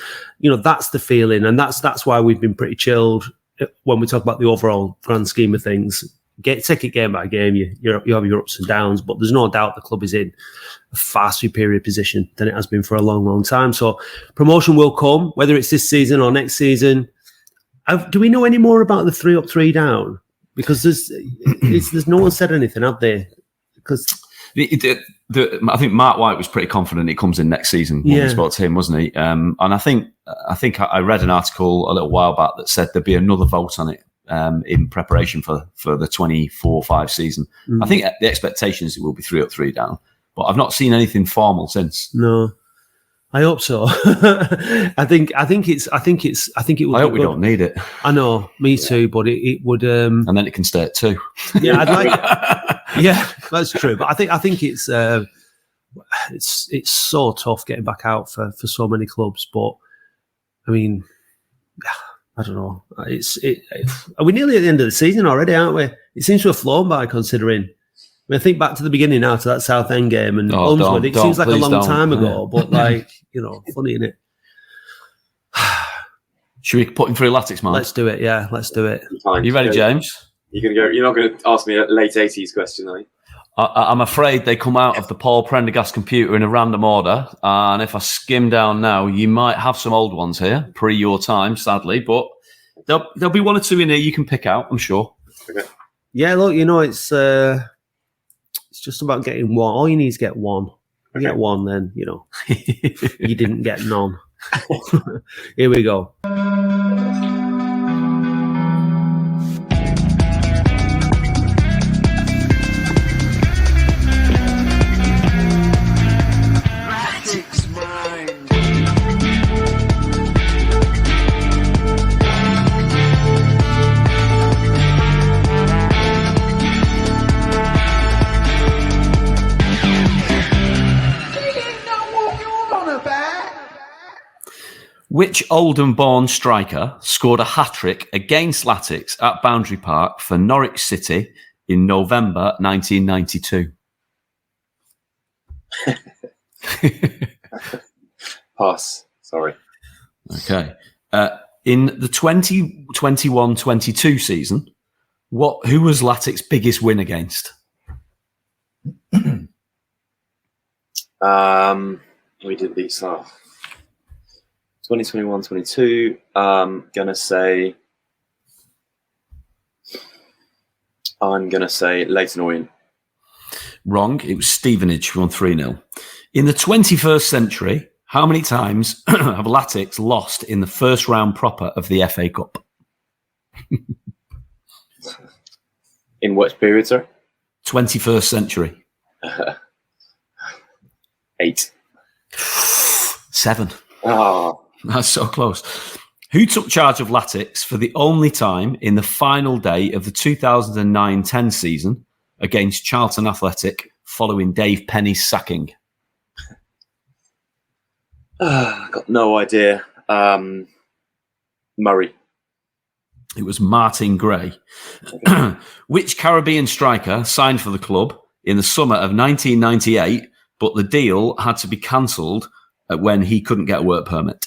that's the feeling, and that's why we've been pretty chilled when we talk about the overall grand scheme of things. Take it game by game. You have your ups and downs, but there's no doubt the club is in a far superior position than it has been for a long, long time. So promotion will come, whether it's this season or next season. Do we know any more about the 3 up, 3 down? Because there's no one said anything, have they? Because I think Mark White was pretty confident it comes in next season when we spoke to him, wasn't he? And I think I read an article a little while back that said there'd be another vote on it in preparation for the 24-25 season. I think the expectation is it will be 3 up, 3 down, but I've not seen anything formal since. No, I hope so. I think it would. I hope we don't need it. I know, me too, but it would. And then it can stay at 2. Yeah, I'd like. Yeah, that's true. But I think it's so tough getting back out for so many clubs. But I mean, I don't know. Are we nearly at the end of the season already, aren't we? It seems to have flown by, considering. I mean, I think back to the beginning now, to that Southend game and Unsworth. It seems like a long time ago, but funny, isn't it? Should we put him through Latics, man? Let's do it. Yeah, let's do it. You ready, James? You're gonna go. You're not going to ask me a late 80s question, are you? I'm afraid they come out of the Paul Prendergast computer in a random order, and if I skim down now, you might have some old ones here, pre your time, sadly, but there'll be 1 or 2 in here you can pick out, I'm sure. Okay. Yeah, look, it's just about getting one. All you need is get one. You get one, then you didn't get none. Here we go. Which Oldham-born striker scored a hat-trick against Latics at Boundary Park for Norwich City in November 1992? Pass. Sorry. Okay. In the 2021-22 season, who was Latics' biggest win against? We did these off. 2021-22. I'm gonna say Leyton Orient. Wrong. It was Stevenage. We won 3-0. In the 21st century, how many times have Latics lost in the first round proper of the FA Cup? In what period, sir? 21st century. 8. 7. Oh. That's so close. Who took charge of Latics for the only time in the final day of the 2009-10 season against Charlton Athletic following Dave Penny's sacking? I got no idea. Murray. It was Martin Gray. Okay. Which Caribbean striker signed for the club in the summer of 1998, but the deal had to be cancelled when he couldn't get a work permit?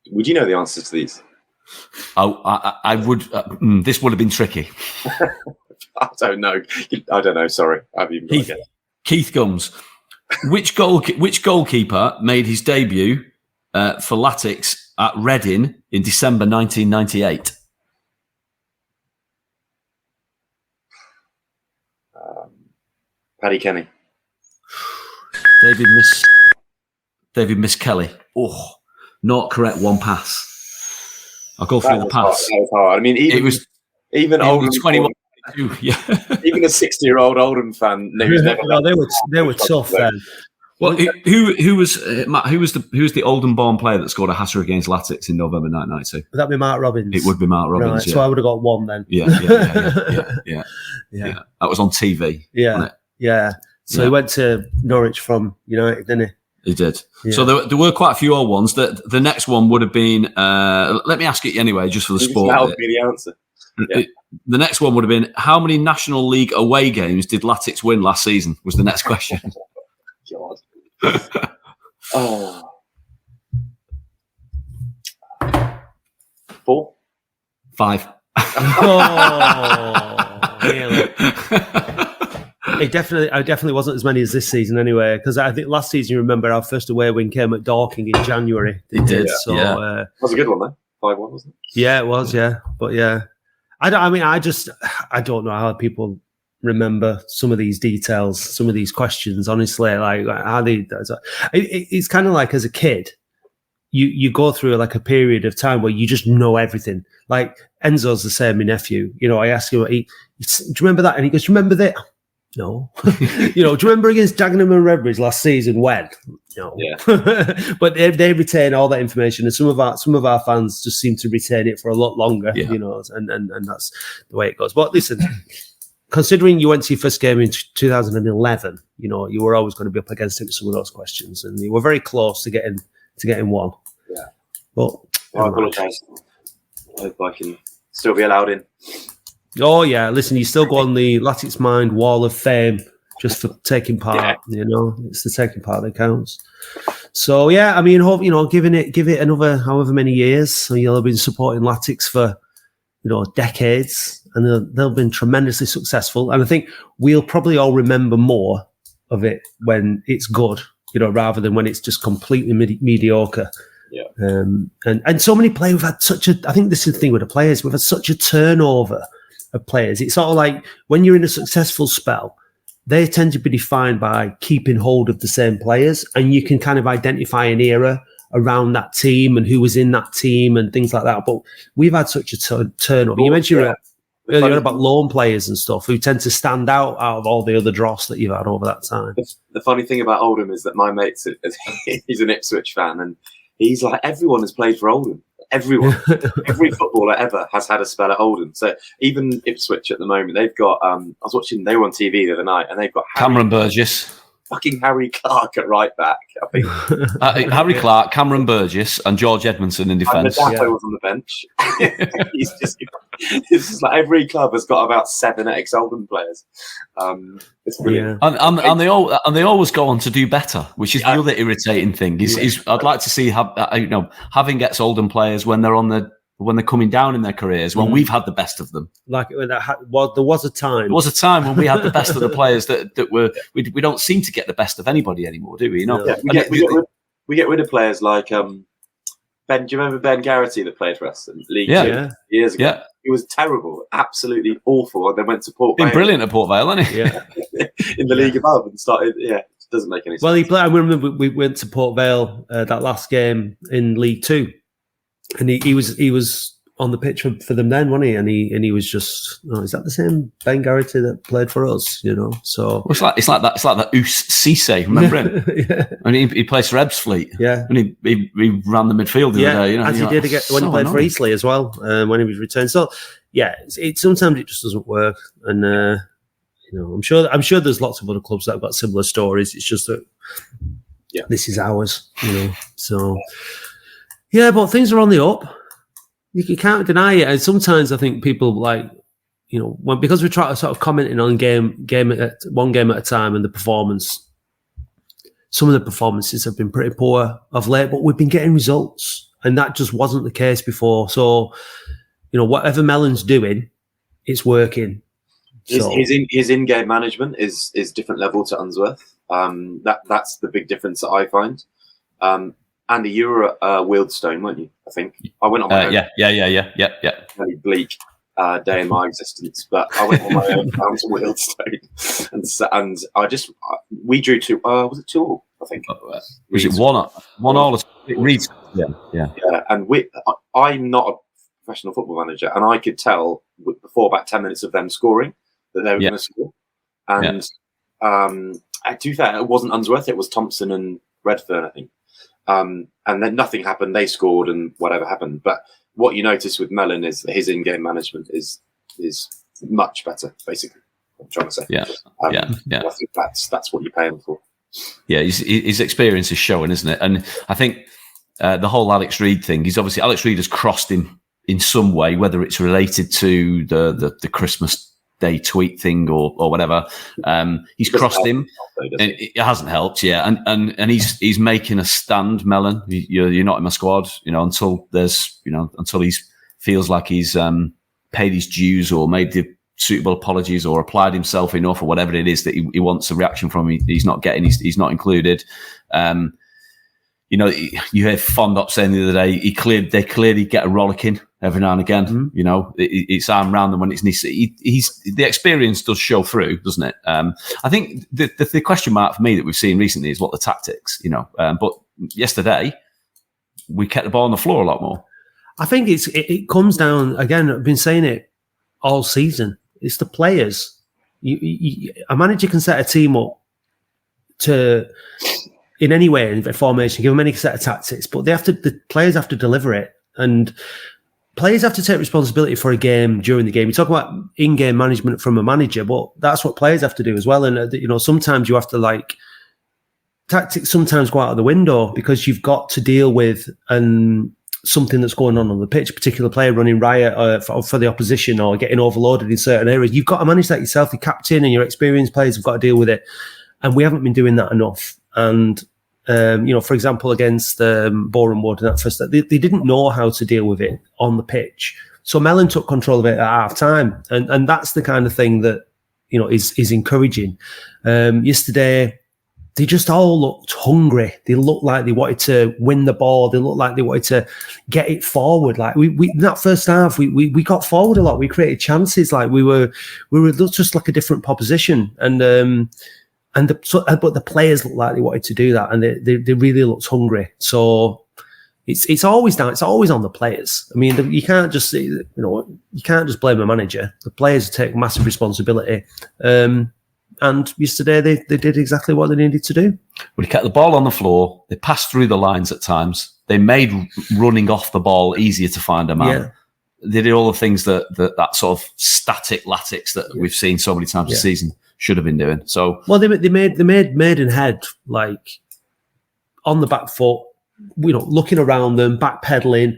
Would you know the answers to these? Oh, I would. This would have been tricky. I don't know. Sorry, I've even got to Keith Gums. Which goalkeeper made his debut for Latics at Reading in December 1998? Paddy Kenny. David Miss Kelly. Oh, not correct. 1 pass. I'll go through the pass. That was hard. I mean, Even Oldham 21. Yeah. Even a 60-year-old Oldham fan who's never. No, they were tough then. Well, who was Matt? Who was the Oldham-born player that scored a hat-trick against Latics in November 1992? Would that be Mark Robbins? It would be Mark Robbins. Right, yeah. so I would have got one then. Yeah. That was on TV. Yeah. So he went to Norwich from United, didn't he? He did. Yeah. So there were quite a few old ones. The next one would have been. Let me ask it anyway, just for the sport. That would be the answer. Yeah. The next one would have been: how many National League away games did Latics win last season? Was the next question. God. Oh. 4. 5. Oh, really? I definitely wasn't as many as this season anyway, because I think last season, you remember, our first away win came at Dorking in January. It did. So, yeah. That was a good one, though. 5-1, wasn't it? Yeah, it was. Yeah, but yeah, I don't know how people remember some of these details, some of these questions. Honestly, like how it's kind of like as a kid, you go through like a period of time where you just know everything. Like Enzo's the same, my nephew. I ask him, do you remember that? And he goes, "Do you remember that?" No. Do you remember against Dagenham and Redbridge last season? When? No. Yeah. But they retain all that information, and some of our fans just seem to retain it for a lot longer. Yeah. And that's the way it goes. But listen, considering you went to your first game in 2011, you were always going to be up against it with some of those questions, and you were very close to getting one. Yeah. But I apologise. I hope I can still be allowed in. Oh yeah, listen, you still go on the Latics Mind Wall of Fame just for taking part. Yeah. It's the taking part that counts. So yeah, I mean, hope give it another however many years. So you'll have been supporting Latics for decades, and they've been tremendously successful. And I think we'll probably all remember more of it when it's good, rather than when it's just completely mediocre. Yeah. And so many players, we've had I think this is the thing with the players, we've had such a turnover of players. It's sort of like when you're in a successful spell, they tend to be defined by keeping hold of the same players, and you can kind of identify an era around that team and who was in that team and things like that. But we've had such a turnover. You mentioned earlier about loan players and stuff who tend to stand out of all the other dross that you've had over that time. The funny thing about Oldham is that my mate, he's an Ipswich fan, and he's like, everyone has played for Oldham. Everyone, every footballer ever has had a spell at Oldham. So even Ipswich at the moment, they've got. I was watching; they were on TV the other night, and they've got Cameron Burgess, fucking Harry Clark at right back. I think Harry Clark, Cameron Burgess, and George Edmondson in defence. And was on the bench. It's just like every club has got about 7 ex-Oldham players. It's brilliant. Yeah. And they always go on to do better, which is the other irritating thing. Is I'd like to see having ex-Oldham players when they're coming down in their careers, when we've had the best of them. Like there was a time. There was a time when we had the best of the players that were. We don't seem to get the best of anybody anymore, do we? Yeah, we get rid of players like Ben. Do you remember Ben Garrity that played for us in League 2 years ago? Yeah. He was terrible, absolutely awful, and then went to Port Vale. Been brilliant at Port Vale, hasn't he? Yeah. In the league above, and started. Yeah, it doesn't make any sense. Well, I remember we went to Port Vale that last game in League 2, and he was on the pitch for them then, wasn't he? And he was just, is that the same Ben Garrity that played for us? So it's like that Ous Cisse, remember him? Yeah. I mean, he plays for Ebbsfleet. Yeah, and he ran the midfield the other day. As he did when he played for Eastleigh as well when he was returned. So yeah, sometimes it just doesn't work, and I'm sure there's lots of other clubs that have got similar stories. It's just that this is ours, So yeah, but things are on the up. You can't deny it, and sometimes I think people because we try to sort of commenting on one game at a time, and the performance. Some of the performances have been pretty poor of late, but we've been getting results, and that just wasn't the case before. So, whatever Mellon's doing, it's working. His in-game management is different level to Unsworth. That's the big difference that I find. Andy, you were at Wealdstone, weren't you? I think I went on my own. Yeah. Really bleak day in my existence, but I went on my own down to Wealdstone, and we drew 2. Was it 2-2? I think. Was it 1-1 all? Reeds. Yeah. And I'm not a professional football manager, and I could tell before about 10 minutes of them scoring that they were going to score. And to be fair, it wasn't Unsworth, it was Thompson and Redfern, I think. And then nothing happened. They scored, and whatever happened. But what you notice with Mellon is that his in-game management is much better. Basically, what I'm trying to say. I think that's what you pay him for. Yeah, his experience is showing, isn't it? And I think the whole Alex Reid thing. He's obviously Alex Reid has crossed him in some way, whether it's related to the Christmas Day tweet thing or whatever. He's crossed him. And it hasn't helped, and he's making a stand, Mellon. You're not in my squad, until he feels like he's paid his dues or made the suitable apologies or applied himself enough or whatever it is that he wants a reaction from. He's not getting. He's not included. You heard Fondop saying the other day they clearly get a rollicking every now and again. It's arm round them when it's the experience does show through, doesn't it? I think the question mark for me that we've seen recently is what the tactics, but yesterday we kept the ball on the floor a lot more. I think it comes down, again, I've been saying it all season. It's the players. A manager can set a team up in any way, in formation, give them any set of tactics, but the players have to deliver it. And players have to take responsibility for a game during the game. You talk about in-game management from a manager, but that's what players have to do as well. And, sometimes you have to tactics sometimes go out of the window because you've got to deal with something that's going on the pitch, a particular player running riot for the opposition or getting overloaded in certain areas. You've got to manage that yourself. Your captain and your experienced players have got to deal with it. And we haven't been doing that enough. And, for example, against Boreham Wood and that first, they didn't know how to deal with it on the pitch. So Mellon took control of it at half time. And that's the kind of thing that, is encouraging. Yesterday, they just all looked hungry. They looked like they wanted to win the ball. They looked like they wanted to get it forward. Like we in that first half, we got forward a lot. We created chances. Like we were just like a different proposition. But the players looked like they wanted to do that, and they really looked hungry. So it's always on the players. I mean, you can't just blame a manager. The players take massive responsibility. And yesterday they did exactly what they needed to do. Well, they kept the ball on the floor. They passed through the lines at times. They made running off the ball easier to find a man. Yeah. They did all the things that sort of static Latics that we've seen so many times this season should have been doing. So they made Maidenhead on the back foot, looking around them, backpedaling,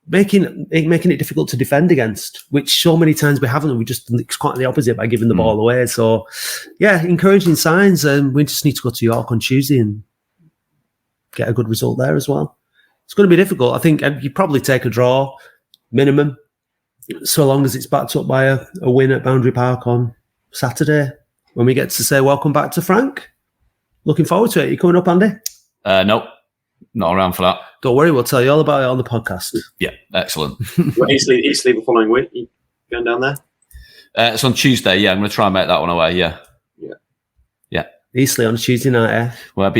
making it difficult to defend against, which so many times we haven't. It's quite the opposite by giving the ball away. So, encouraging signs. And we just need to go to York on Tuesday and get a good result there as well. It's going to be difficult. I think you probably take a draw minimum, so long as it's backed up by a win at Boundary Park on Saturday when we get to say welcome back to Frank. Looking forward to it. You coming up, Andy? Nope. Not around for that. Don't worry, we'll tell you all about it on the podcast. Yeah, excellent. Eastleigh the following week. You going down there? It's on Tuesday. Yeah, I'm going to try and make that one away. Yeah. Eastleigh on Tuesday night. Well,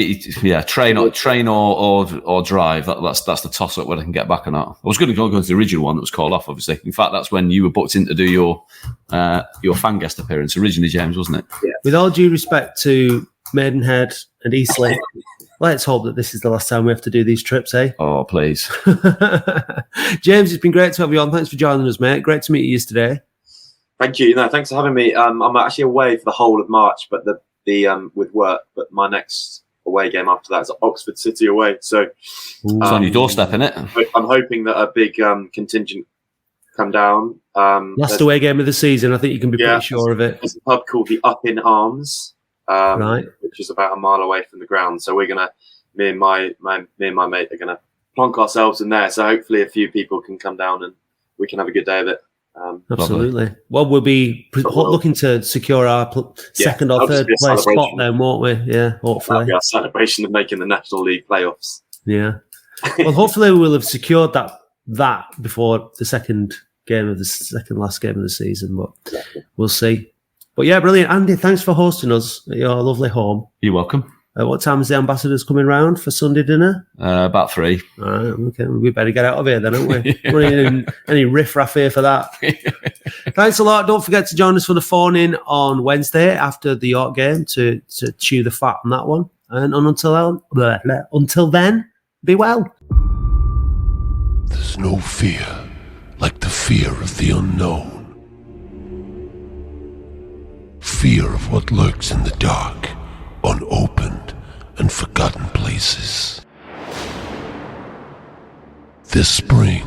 train or drive. That's the toss up whether I can get back or not. I was going to go to the original one that was called off. Obviously, in fact, that's when you were booked in to do your fan guest appearance originally, James, wasn't it? Yeah. With all due respect to Maidenhead and Eastleigh, let's hope that this is the last time we have to do these trips, eh? Oh, please. James, it's been great to have you on. Thanks for joining us, mate. Great to meet you today. Thank you. No, thanks for having me. I'm actually away for the whole of March, but the with work. But my next away game after that is Oxford City away. So it's on your doorstep, isn't it? I'm hoping that a big contingent come down. Last away game of the season. I think you can be pretty sure of it. There's a pub called the Up in Arms. Right, which is about a mile away from the ground. So we're gonna, me and my mate are gonna plonk ourselves in there. So hopefully a few people can come down and we can have a good day of it. Absolutely. Lovely. Well, we'll be looking to secure our second or third place spot then, won't we? Yeah, hopefully. That'll be our celebration of making the National League playoffs. Yeah. Well, hopefully we'll have secured that before the second last game of the season, but we'll see. But yeah, brilliant. Andy, thanks for hosting us at your lovely home. You're welcome. What time is the ambassadors coming round for Sunday dinner? About 3. All right, okay. We better get out of here then, haven't we? Yeah. Any riff-raff here for that. Thanks a lot. Don't forget to join us for the phone-in on Wednesday after the York game to chew the fat on that one. And until then, be well. There's no fear like the fear of the unknown. Fear of what lurks in the dark, unopened and forgotten places. This spring,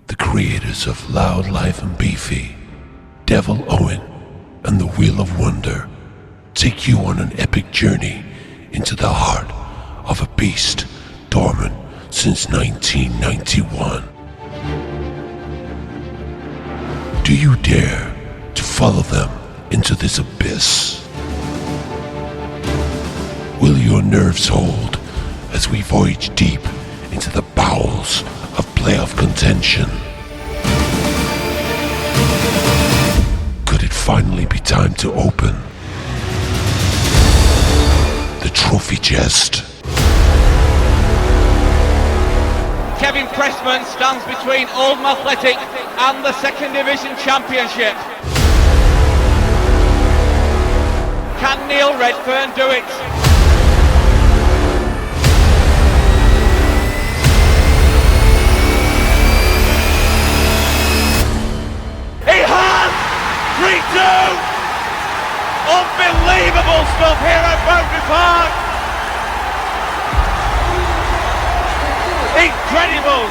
the creators of Loud Life and Beefy, Devil Owen, and the Wheel of Wonder take you on an epic journey into the heart of a beast dormant since 1991. Do you dare to follow them into this abyss? Will your nerves hold as we voyage deep into the bowels of playoff contention? Could it finally be time to open the trophy chest? Kevin Pressman stands between Oldham Athletic and the Second Division Championship. Can Neil Redfern do it? He has! 3-2! Unbelievable stuff here at Wembley Park! Incredible!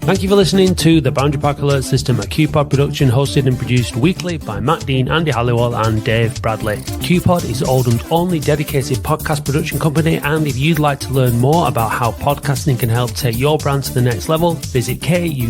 Thank you for listening to the Boundary Park Alert System, a QPod production hosted and produced weekly by Matt Dean, Andy Halliwell and Dave Bradley. QPod is Oldham's only dedicated podcast production company, and if you'd like to learn more about how podcasting can help take your brand to the next level, visit kupod.co.uk.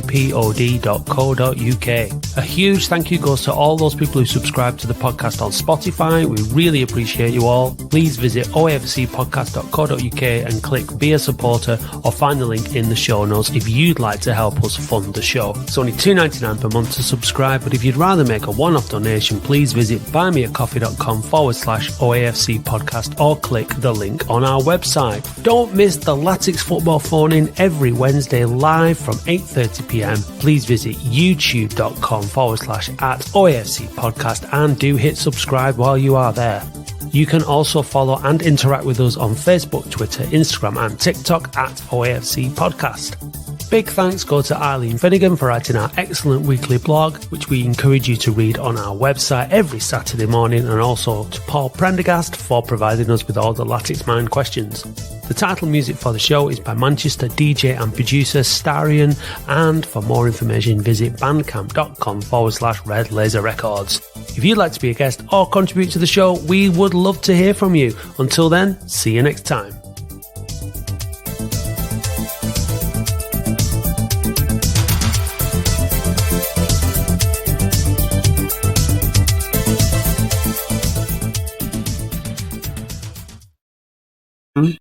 A huge thank you goes to all those people who subscribe to the podcast on Spotify. We really appreciate you all. Please visit oafcpodcast.co.uk and click Be a Supporter or find the link in the show notes if you'd like to help us fund the show. It's only $2.99 per month to subscribe, but if you'd rather make a one-off donation, please visit buymeacoffee.com/OAFC podcast or click the link on our website. Don't miss the Latics football phone-in every Wednesday live from 8:30pm. Please visit youtube.com/@OAFC podcast and do hit subscribe while you are there. You can also follow and interact with us on Facebook, Twitter, Instagram and TikTok @OAFC podcast. Big thanks go to Eileen Finnegan for writing our excellent weekly blog, which we encourage you to read on our website every Saturday morning, and also to Paul Prendergast for providing us with all the Latics Mind questions. The title music for the show is by Manchester DJ and producer Starion, and for more information visit bandcamp.com/Red Laser Records. If you'd like to be a guest or contribute to the show, we would love to hear from you. Until then, see you next time.